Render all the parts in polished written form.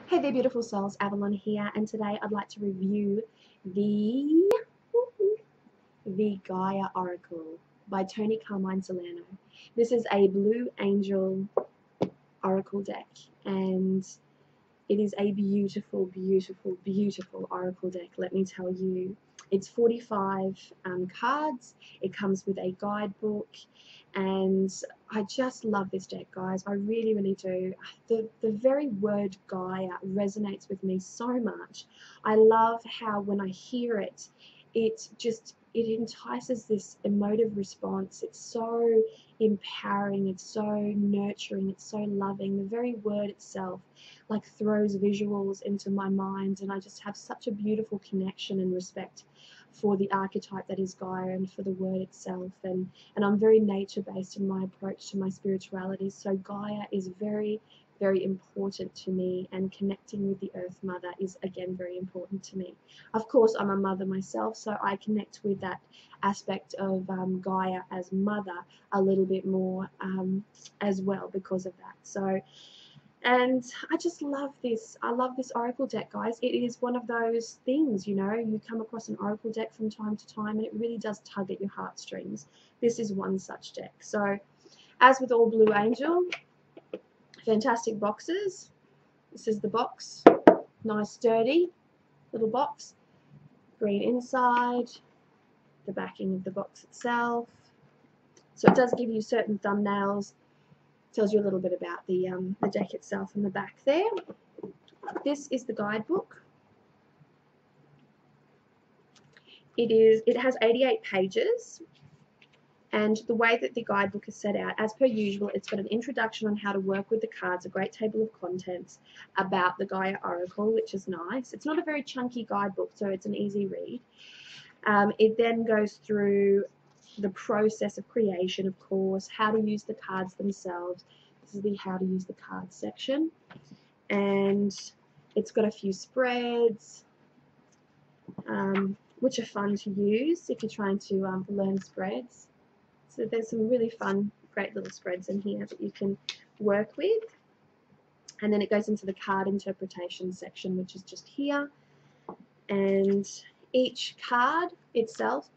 Hey there, beautiful souls. Avalon here, and today I'd like to review the Gaia Oracle by Tony Carmine Salerno. This is a Blue Angel Oracle deck, and it is a beautiful, beautiful, beautiful Oracle deck, let me tell you. It's 45 cards. It comes with a guidebook, and I just love this deck, guys. I really, really do. The very word Gaia resonates with me so much. I love how when I hear it, it entices this emotive response. It's so empowering, it's so nurturing, it's so loving. The very word itself like throws visuals into my mind, and I just have such a beautiful connection and respect for the archetype that is Gaia and for the word itself. And I'm very nature based in my approach to my spirituality, so Gaia is very, very important to me, and connecting with the Earth Mother is again very important to me. Of course, I'm a mother myself, so I connect with that aspect of Gaia as mother a little bit more as well because of that. So, and I just love this. I love this Oracle deck, guys. It is one of those things, you know, you come across an Oracle deck from time to time and it really does tug at your heartstrings. This is one such deck. So, as with all Blue Angel, fantastic boxes. This is the box. Nice, sturdy little box. Green inside. The backing of the box itself. So it does give you certain thumbnails. Tells you a little bit about the deck itself in the back there. This is the guidebook. It has 88 pages, and the way that the guidebook is set out, as per usual, it's got an introduction on how to work with the cards, a great table of contents about the Gaia Oracle, which is nice. It's not a very chunky guidebook, so it's an easy read. It then goes through the process of creation, of course, how to use the cards themselves. This is the how to use the cards section, and it's got a few spreads which are fun to use if you're trying to learn spreads. So there's some really fun, great little spreads in here that you can work with. And then it goes into the card interpretation section, which is just here, and each card itself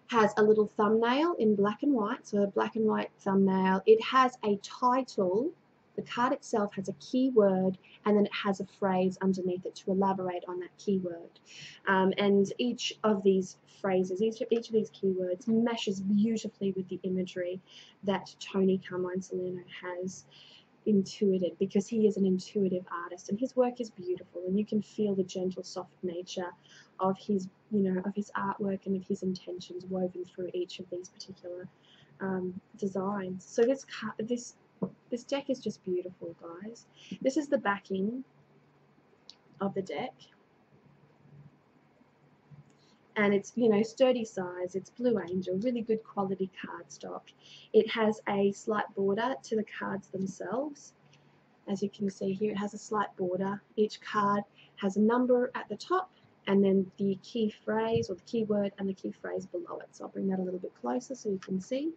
has a little thumbnail in black and white, so a black and white thumbnail. It has a title. The card itself has a keyword, and then it has a phrase underneath it to elaborate on that keyword. And each of these phrases, each of these keywords meshes beautifully with the imagery that Tony Carmine Salerno has intuited, because he is an intuitive artist and his work is beautiful, and you can feel the gentle, soft nature of his, of his artwork and of his intentions woven through each of these particular designs. So this deck is just beautiful, guys. This is the backing of the deck, and it's, sturdy size. It's Blue Angel, really good quality cardstock. It has a slight border to the cards themselves. As you can see here, it has a slight border. Each card has a number at the top, and then the key phrase or the keyword and the key phrase below it. So I'll bring that a little bit closer so you can see.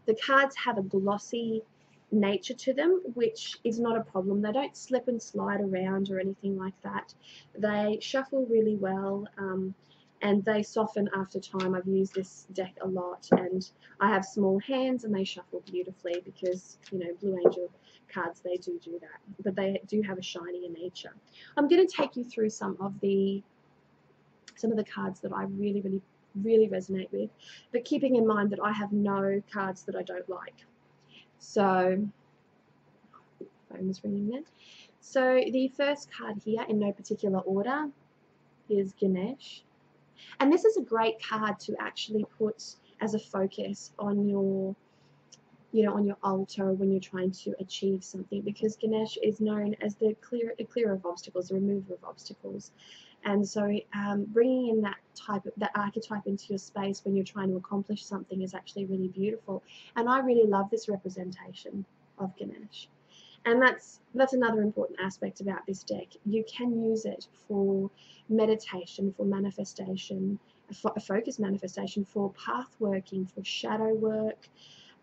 The cards have a glossy nature to them, which is not a problem. They don't slip and slide around or anything like that. They shuffle really well, and they soften after time. I've used this deck a lot, and I have small hands and they shuffle beautifully because, Blue Angel cards, they do that, but they do have a shinier nature. I'm going to take you through some of the cards that I really, really, really resonate with, but keeping in mind that I have no cards that I don't like. So, phone was ringing then. So the first card here, in no particular order, is Ganesh. And this is a great card to actually put as a focus on your, on your altar when you're trying to achieve something, because Ganesh is known as the clearer of obstacles, the remover of obstacles. And so bringing in that archetype into your space when you're trying to accomplish something is actually really beautiful. And I really love this representation of Ganesh. And that's another important aspect about this deck. You can use it for meditation, for manifestation, for a focus manifestation, for path working, for shadow work,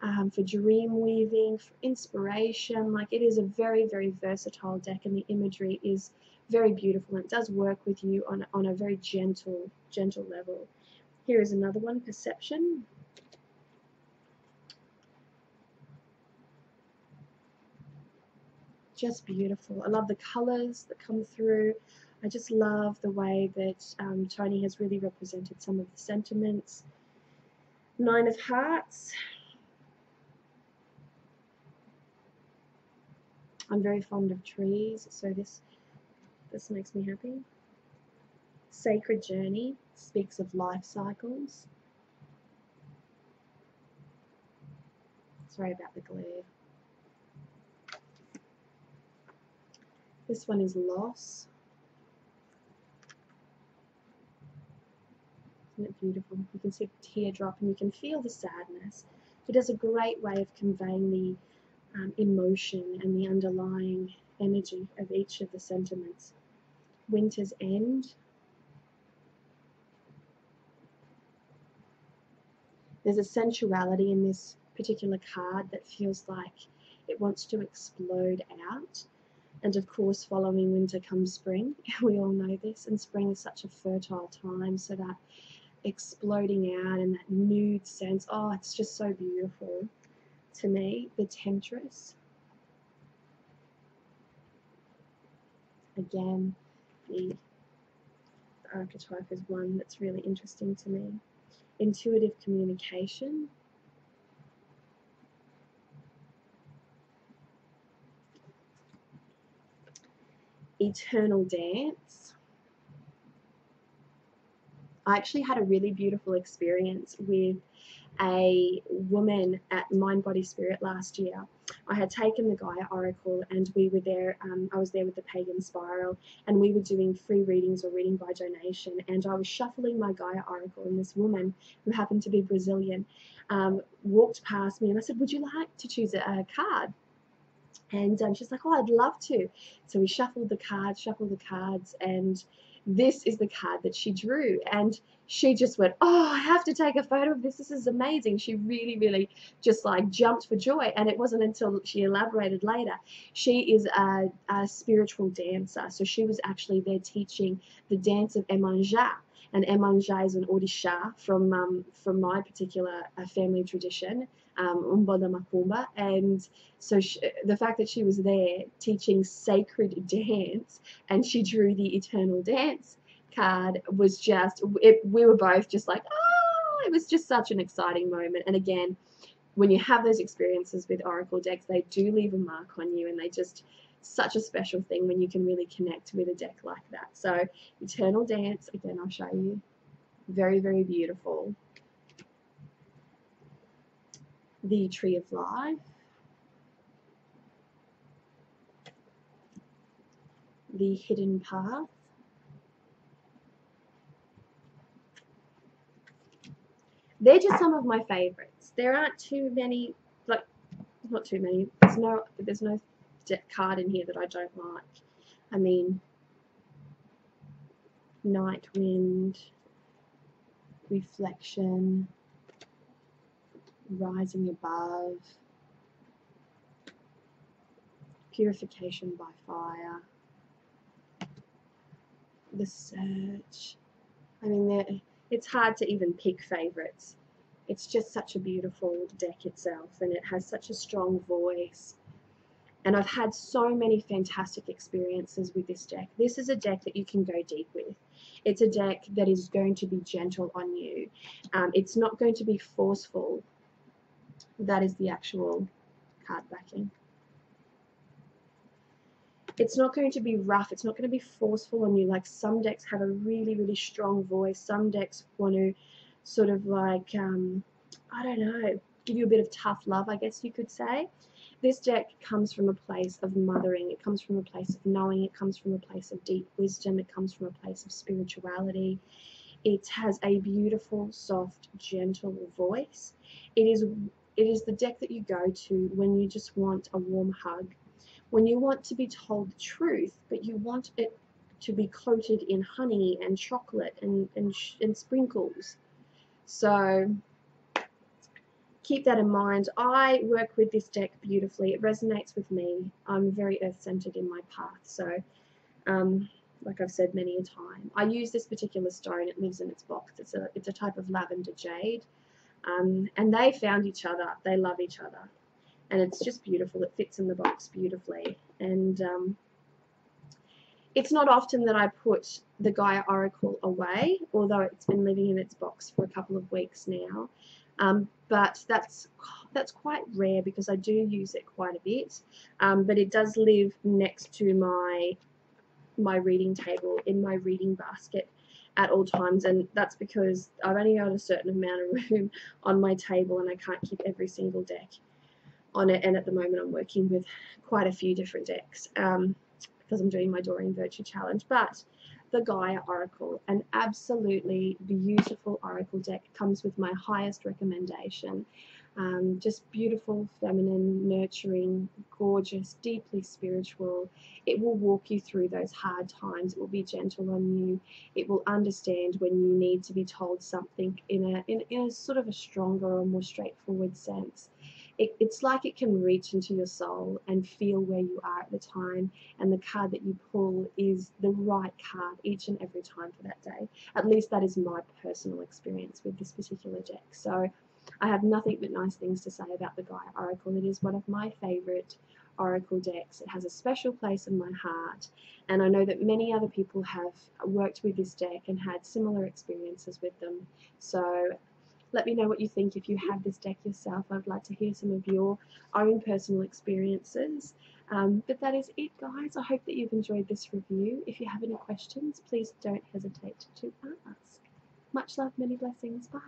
for dream weaving, for inspiration. Like, it is a very, very versatile deck, and the imagery is very beautiful, and it does work with you on a very gentle level. Here is another one, Perception. Just beautiful. I love the colors that come through. I just love the way that Tony has really represented some of the sentiments. Nine of Hearts. I'm very fond of trees, so this makes me happy. Sacred Journey speaks of life cycles. Sorry about the glare. This one is Loss. Isn't it beautiful? You can see the teardrop and you can feel the sadness. It is a great way of conveying the emotion and the underlying energy of each of the sentiments. Winter's End. There's a sensuality in this particular card that feels like it wants to explode out. And of course, following winter comes spring. We all know this, and spring is such a fertile time, so that exploding out and that nude sense, oh, it's just so beautiful to me. The Temptress. Again, the archetype is one that's really interesting to me. Intuitive communication. Eternal Dance. I actually had a really beautiful experience with a woman at Mind Body Spirit last year. I had taken the Gaia Oracle, and we were there. I was there with the Pagan Spiral, and we were doing free readings or reading by donation, and I was shuffling my Gaia Oracle, and this woman, who happened to be Brazilian, walked past me, and I said, would you like to choose a card? And she's like, oh, I'd love to. So we shuffled the cards, and this is the card that she drew. And she just went, oh, I have to take a photo of this. This is amazing. She really, really just like jumped for joy. And it wasn't until she elaborated later. She is a spiritual dancer. So she was actually there teaching the dance of Emanja. And Emanja is an Odisha from my particular family tradition, Umbola Makumba. And so the fact that she was there teaching sacred dance, and she drew the Eternal Dance card, was just, we were both just like, oh, it was just such an exciting moment. And again, when you have those experiences with Oracle decks, they do leave a mark on you, and they just, such a special thing when you can really connect with a deck like that. So Eternal Dance, again, I'll show you. Very, very beautiful. The Tree of Life. The Hidden Path. They're just some of my favorites. There aren't too many, like, not too many. There's no card in here that I don't like. I mean, Night Wind, Reflection, Rising Above, Purification by Fire, The Search. I mean, it's hard to even pick favorites. It's just such a beautiful deck itself, and it has such a strong voice. And I've had so many fantastic experiences with this deck. This is a deck that you can go deep with. It's a deck that is going to be gentle on you. It's not going to be forceful. That is the actual card backing. It's not going to be rough. It's not going to be forceful on you. Like, some decks have a really, really strong voice. Some decks want to sort of like, I don't know, give you a bit of tough love, I guess you could say. This deck comes from a place of mothering. It comes from a place of knowing. It comes from a place of deep wisdom. It comes from a place of spirituality. It has a beautiful, soft, gentle voice. It is the deck that you go to when you just want a warm hug, when you want to be told the truth, but you want it to be coated in honey and chocolate and sprinkles. So keep that in mind. I work with this deck beautifully. It resonates with me. I'm very earth-centered in my path, so like I've said many a time, I use this particular stone. It lives in its box. It's a type of lavender jade, and they found each other. They love each other, and it's just beautiful. It fits in the box beautifully, and it's not often that I put the Gaia Oracle away, although it's been living in its box for a couple of weeks now. But that's quite rare because I do use it quite a bit. But it does live next to my reading table, in my reading basket at all times, and that's because I've only got a certain amount of room on my table and I can't keep every single deck on it, and at the moment I'm working with quite a few different decks because I'm doing my Doreen Virtue Challenge. But the Gaia Oracle, an absolutely beautiful oracle deck, comes with my highest recommendation. Just beautiful, feminine, nurturing, gorgeous, deeply spiritual. It will walk you through those hard times. It will be gentle on you. It will understand when you need to be told something in a sort of a stronger or more straightforward sense. It's like it can reach into your soul and feel where you are at the time, and the card that you pull is the right card each and every time for that day. At least that is my personal experience with this particular deck. So I have nothing but nice things to say about the Gaia Oracle. It is one of my favourite oracle decks. It has a special place in my heart, and I know that many other people have worked with this deck and had similar experiences with them. So let me know what you think if you have this deck yourself. I'd like to hear some of your own personal experiences. But that is it, guys. I hope that you've enjoyed this review. If you have any questions, please don't hesitate to ask. Much love, many blessings. Bye.